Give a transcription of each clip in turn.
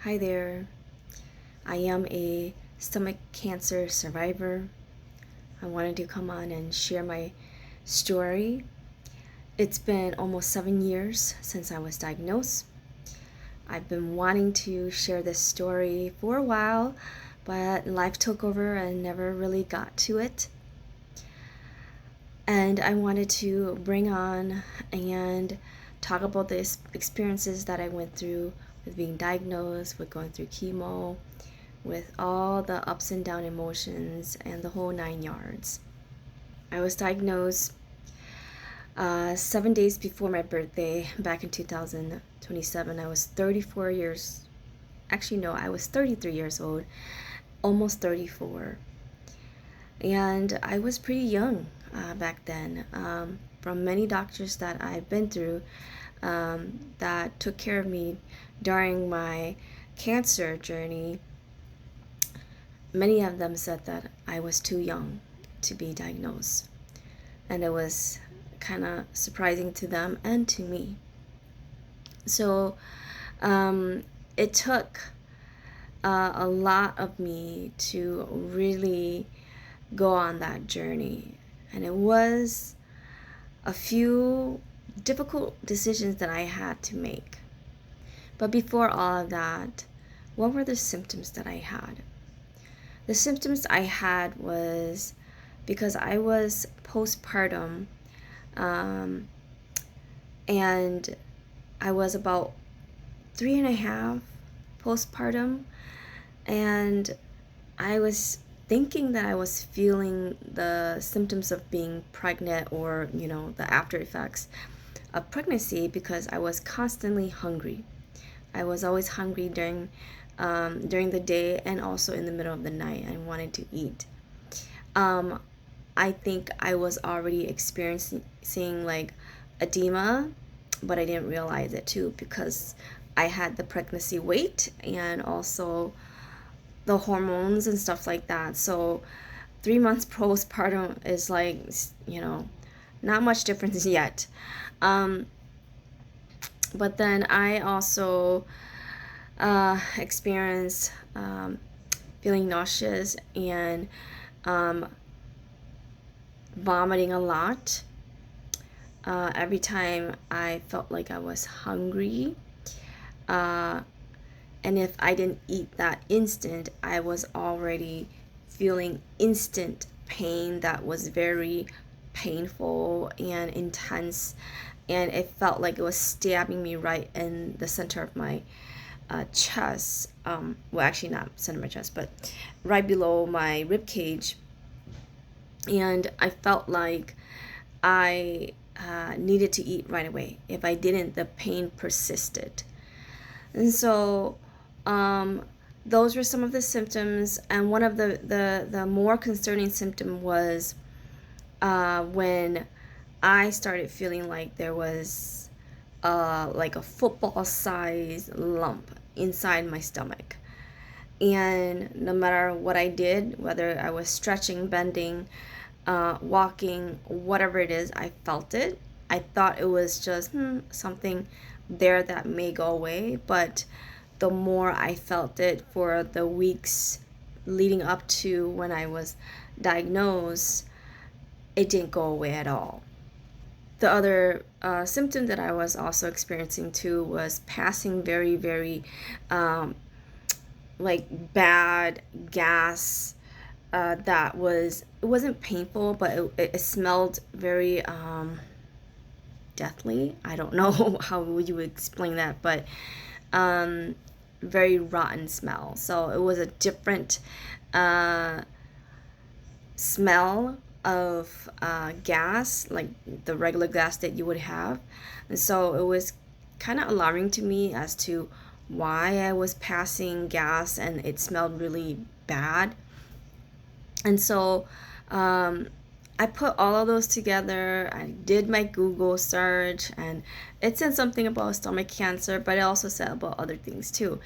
Hi there. I am a stomach cancer survivor. I wanted to come on and share my story. It's been almost 7 years since I was diagnosed. I've been wanting to share this story for a while, but life took over and never really got to it. And I wanted to bring on and talk about the experiences that I went through with being diagnosed, with going through chemo, with all the ups and down emotions and the whole 9 yards. I was diagnosed 7 days before my birthday back in 2027. I was 34 years, actually, no, I was 33 years old, almost 34. And I was pretty young back then. From many doctors that I've been through that took care of me during my cancer journey, many of them said that I was too young to be diagnosed. And it was kind of surprising to them and to me. So it took a lot of me to really go on that journey. And it was a few difficult decisions that I had to make. But before all of that, what were the symptoms that I had? The symptoms I had was because I was postpartum, and I was about 3.5 postpartum, and I was thinking that I was feeling the symptoms of being pregnant, or the after effects of pregnancy, because I was constantly hungry. I was always hungry during the day and also in the middle of the night. I wanted to eat. I think I was already experiencing like edema, but I didn't realize it too, because I had the pregnancy weight and also the hormones and stuff like that. So 3 months postpartum is like, not much difference yet. But then I also experienced feeling nauseous and vomiting a lot every time I felt like I was hungry. And if I didn't eat that instant, I was already feeling instant pain that was very painful and intense. And it felt like it was stabbing me right in the center of my chest. Well, actually, not center of my chest, but right below my rib cage. And I felt like I needed to eat right away. If I didn't, the pain persisted. And so those were some of the symptoms. And one of the more concerning symptom was when I started feeling like there was like a football size lump inside my stomach. And no matter what I did, whether I was stretching, bending, walking, whatever it is, I felt it. I thought it was just something there that may go away, but the more I felt it for the weeks leading up to when I was diagnosed, it didn't go away at all. The other symptom that I was also experiencing too was passing very, very like bad gas. It wasn't painful, but it smelled very deathly. I don't know how would you explain that, but very rotten smell. So it was a different smell of gas, like the regular gas that you would have. And so it was kind of alarming to me as to why I was passing gas and it smelled really bad. And so I put all of those together. I did my Google search, and it said something about stomach cancer, but it also said about other things too.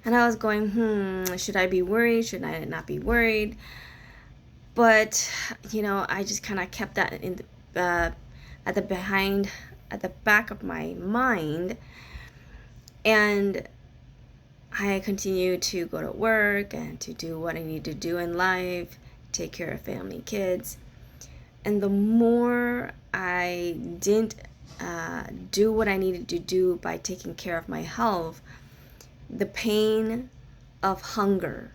And I was going, should I be worried? Should I not be worried? But I just kind of kept that in at the back of my mind. And I continued to go to work and to do what I need to do in life, take care of family, kids. And the more I didn't do what I needed to do by taking care of my health, the pain of hunger,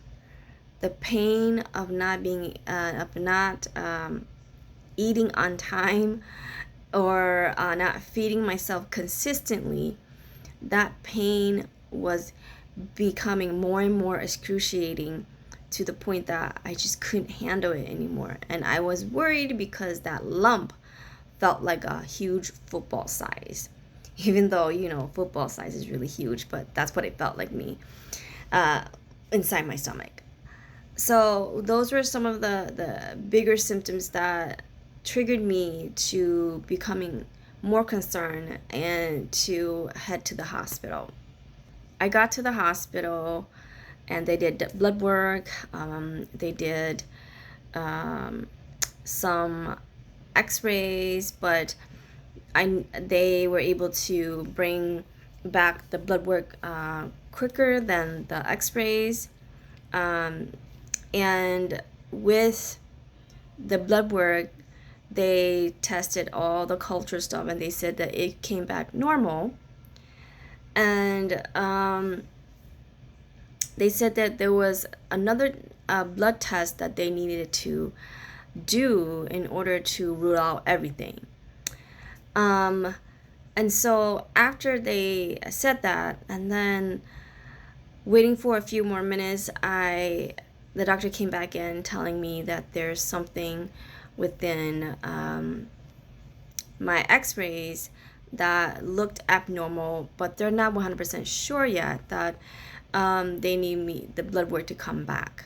the pain of not being, of not eating on time, or not feeding myself consistently, that pain was becoming more and more excruciating to the point that I just couldn't handle it anymore. And I was worried because that lump felt like a huge football size. Even though, football size is really huge, but that's what it felt like me uh, inside my stomach. So those were some of the bigger symptoms that triggered me to becoming more concerned and to head to the hospital. I got to the hospital and they did blood work. They did some x-rays, but they were able to bring back the blood work quicker than the x-rays. And with the blood work, they tested all the culture stuff and they said that it came back normal. And they said that there was another blood test that they needed to do in order to rule out everything. And so after they said that, and then waiting for a few more minutes, the doctor came back in telling me that there's something within my x-rays that looked abnormal, but they're not 100% sure yet that they need the blood work to come back.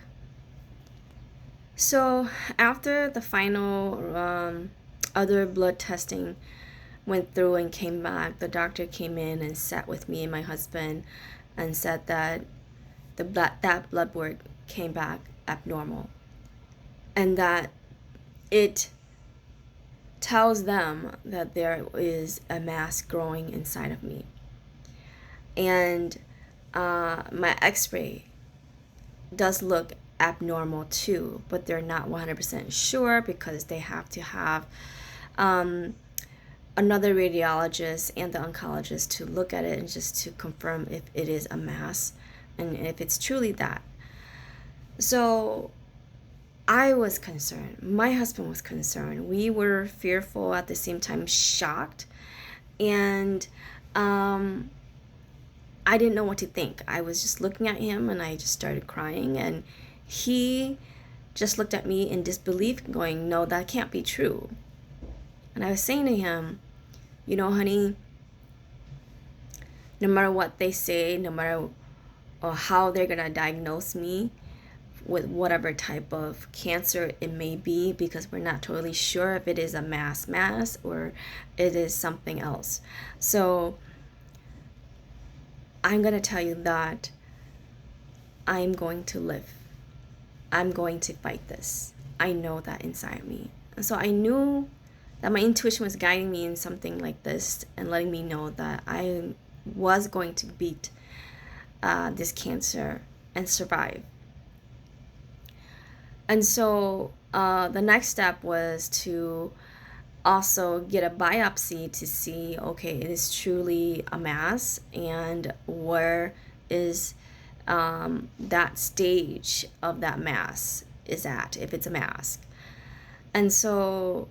So after the final other blood testing went through and came back, the doctor came in and sat with me and my husband and said that that blood work came back abnormal, and that it tells them that there is a mass growing inside of me. And my x-ray does look abnormal too, but they're not 100% sure because they have to have another radiologist and the oncologist to look at it and just to confirm if it is a mass and if it's truly that. So I was concerned. My husband was concerned. We were fearful, at the same time shocked. And I didn't know what to think. I was just looking at him and I just started crying. And he just looked at me in disbelief, going, "No, that can't be true." And I was saying to him, honey, no matter what they say, no matter how they're going to diagnose me with whatever type of cancer it may be, because we're not totally sure if it is a mass or it is something else. So I'm going to tell you that I'm going to live. I'm going to fight this. I know that inside me. And so I knew that my intuition was guiding me in something like this and letting me know that I was going to beat this cancer and survive. And so the next step was to also get a biopsy to see, okay, it is truly a mass, and where is that stage of that mass is at, if it's a mass. And so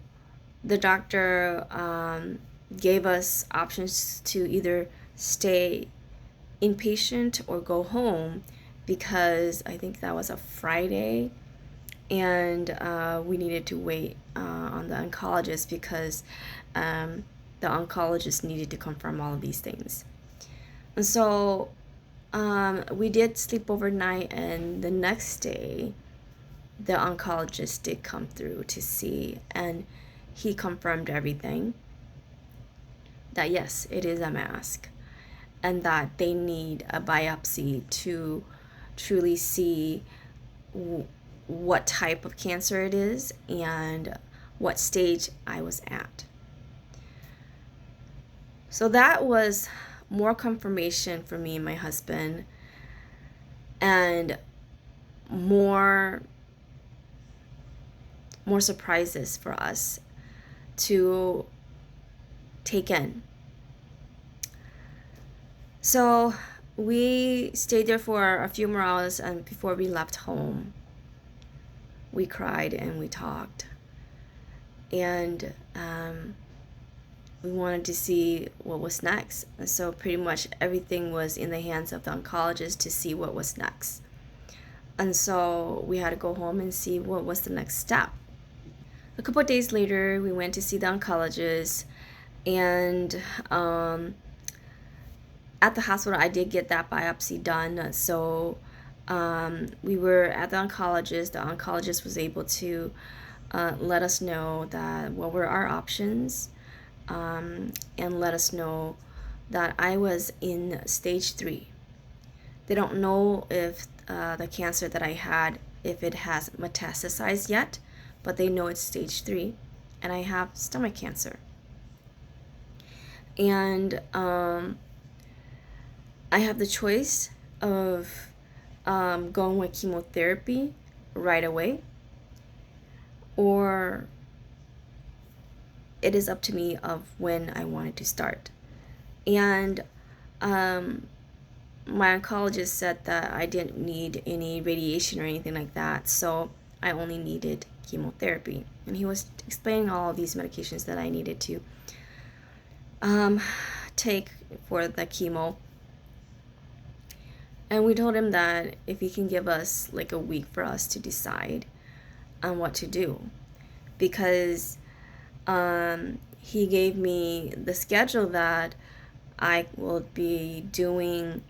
the doctor gave us options to either stay inpatient or go home, because I think that was a Friday, and we needed to wait on the oncologist because the oncologist needed to confirm all of these things. And so we did sleep overnight, and the next day the oncologist did come through to see, and he confirmed everything, that yes, it is a mass, and that they need a biopsy to truly see what type of cancer it is and what stage I was at. So that was more confirmation for me and my husband and more surprises for us to take in. So we stayed there for a few more hours, and before we left home, we cried and we talked. And we wanted to see what was next. So pretty much everything was in the hands of the oncologist to see what was next. And so we had to go home and see what was the next step. A couple of days later, we went to see the oncologist, and at the hospital, I did get that biopsy done. So we were at the oncologist. The oncologist was able to let us know that what were our options, and let us know that I was in stage 3. They don't know if the cancer that I had, if it has metastasized yet, but they know it's stage 3, and I have stomach cancer. And I have the choice of going with chemotherapy right away, or it is up to me of when I wanted to start. And my oncologist said that I didn't need any radiation or anything like that, so I only needed chemotherapy. And he was explaining all of these medications that I needed to take for the chemo. And we told him that if he can give us like a week for us to decide on what to do, because he gave me the schedule that I will be doing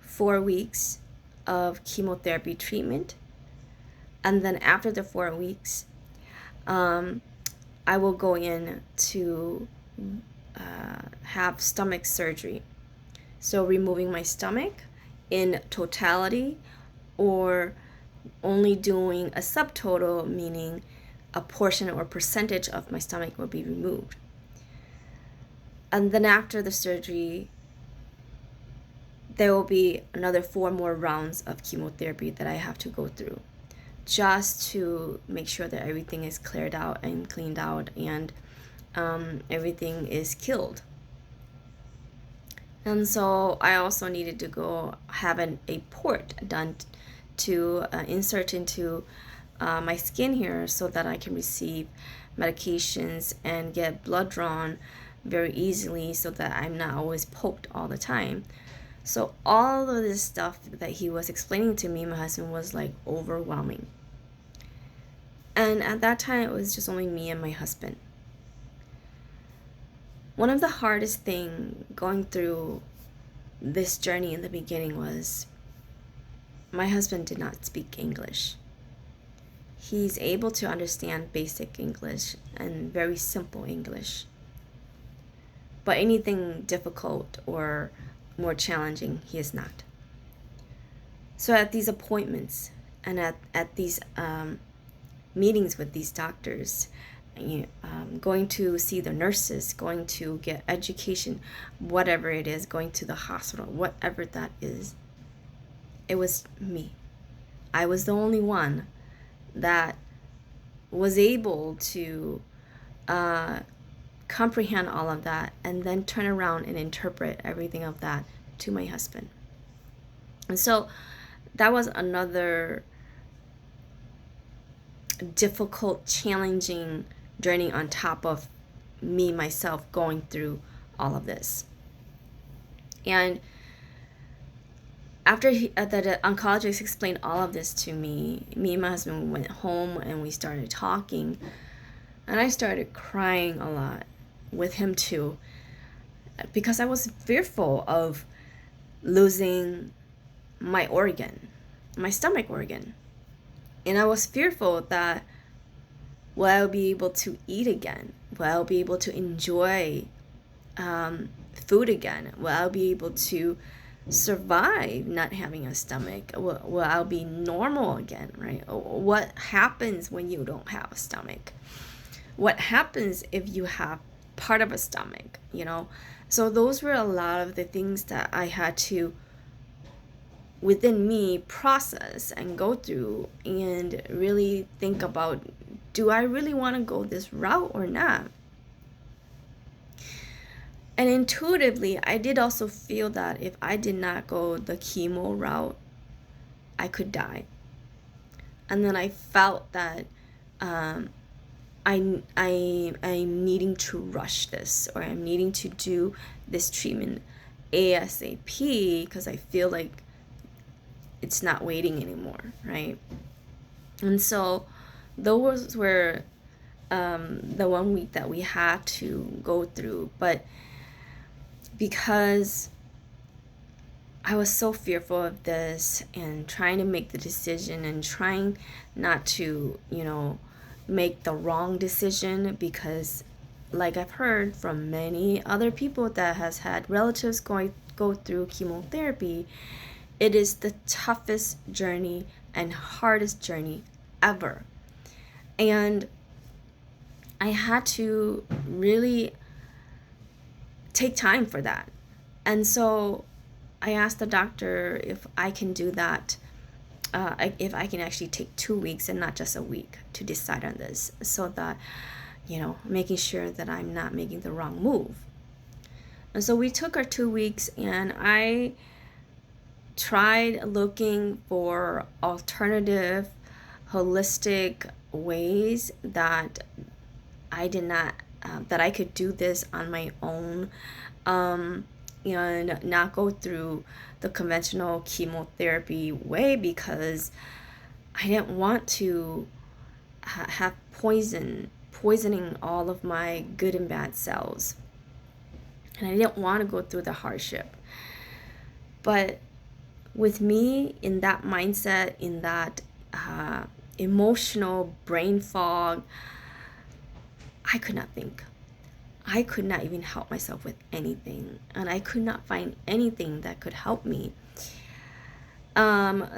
4 weeks of chemotherapy treatment, and then after the 4 weeks, I will go in to have stomach surgery. So removing my stomach in totality, or only doing a subtotal, meaning a portion or percentage of my stomach will be removed. And then after the surgery, there will be another 4 more rounds of chemotherapy that I have to go through, just to make sure that everything is cleared out and cleaned out, and everything is killed. And so I also needed to go have a port done to insert into my skin here, so that I can receive medications and get blood drawn very easily, so that I'm not always poked all the time. So all of this stuff that he was explaining to me, my husband, was like overwhelming. And at that time, it was just only me and my husband. One of the hardest thing going through this journey in the beginning was my husband did not speak English. He's able to understand basic English and very simple English, but anything difficult or more challenging, he is not. So at these appointments and at these meetings with these doctors, going to see the nurses, going to get education, whatever it is, going to the hospital, whatever that is, it was me. I was the only one that was able to comprehend all of that, and then turn around and interpret everything of that to my husband. And so that was another difficult, challenging journey on top of me, myself, going through all of this. And after the oncologist explained all of this to me, me and my husband went home and we started talking, and I started crying a lot with him too, because I was fearful of losing my organ, my stomach organ. And I was fearful that, will I be able to eat again? Will I be able to enjoy food again? Will I be able to survive not having a stomach? Will I be normal again, right? What happens when you don't have a stomach? What happens if you have part of a stomach, So those were a lot of the things that I had to within me process and go through and really think about, do I really want to go this route or not? And intuitively, I did also feel that if I did not go the chemo route, I could die. And then I felt that I'm needing to rush this, or I'm needing to do this treatment ASAP, because I feel like it's not waiting anymore, right? And so those were the 1 week that we had to go through. But because I was so fearful of this and trying to make the decision and trying not to, make the wrong decision, because like I've heard from many other people that has had relatives go through chemotherapy, it is the toughest journey and hardest journey ever. And I had to really take time for that. And so I asked the doctor if I can do that, if I can actually take 2 weeks and not just a week to decide on this, so that, making sure that I'm not making the wrong move. And so we took our 2 weeks, and I tried looking for alternative, holistic ways that I did not, that I could do this on my own, and not go through the conventional chemotherapy way, because I didn't want to have poisoning all of my good and bad cells. And I didn't want to go through the hardship. But with me in that mindset, in that emotional brain fog, I could not think. I could not even help myself with anything, and I could not find anything that could help me.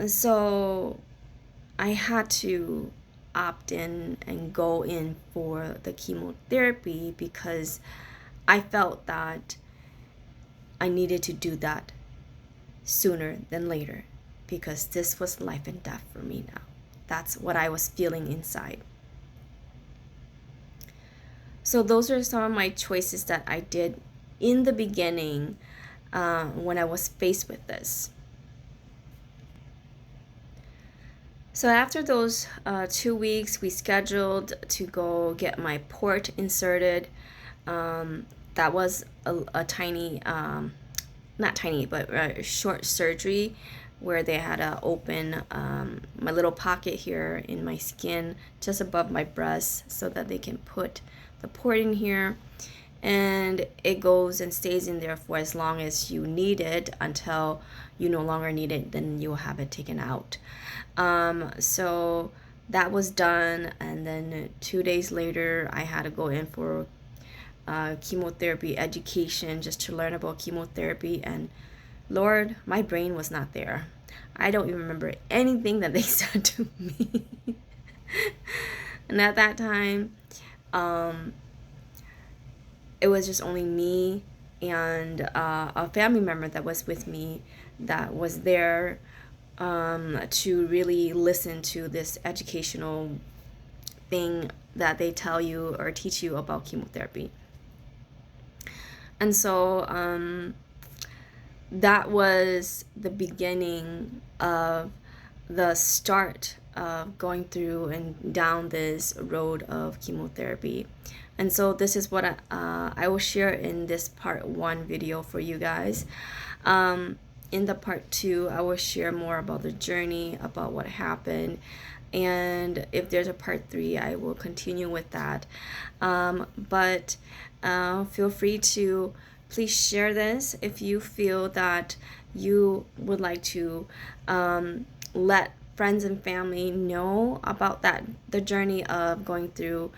So I had to opt in and go in for the chemotherapy, because I felt that I needed to do that sooner than later, because this was life and death for me now. That's what I was feeling inside. So those are some of my choices that I did in the beginning, when I was faced with this. So after those 2 weeks, we scheduled to go get my port inserted. That was a tiny, not tiny, but a short surgery, where they had to open my little pocket here in my skin just above my breast, so that they can put the port in here, and it goes and stays in there for as long as you need it, until you no longer need it, then you'll have it taken out. So that was done, and then 2 days later I had to go in for chemotherapy education, just to learn about chemotherapy. And Lord, my brain was not there. I don't even remember anything that they said to me. And at that time, it was just only me and a family member that was with me, that was there to really listen to this educational thing that they tell you or teach you about chemotherapy. And so that was the beginning of the start of going through and down this road of chemotherapy. And so this is what I will share in this part 1 video for you guys. In the part 2, I will share more about the journey, about what happened. And if there's a part 3, I will continue with that. But feel free to please share this if you feel that you would like to let friends and family know about the journey of going through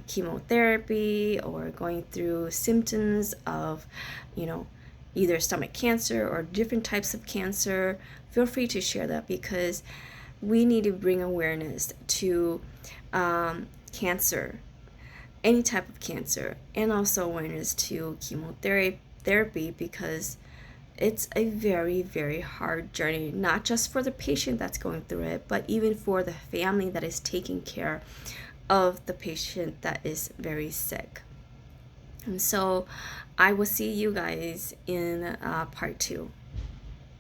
chemotherapy, or going through symptoms of, either stomach cancer or different types of cancer. Feel free to share that, because we need to bring awareness to cancer, any type of cancer, and also awareness to chemotherapy, because it's a very, very hard journey, not just for the patient that's going through it, but even for the family that is taking care of the patient that is very sick. And so I will see you guys in part 2.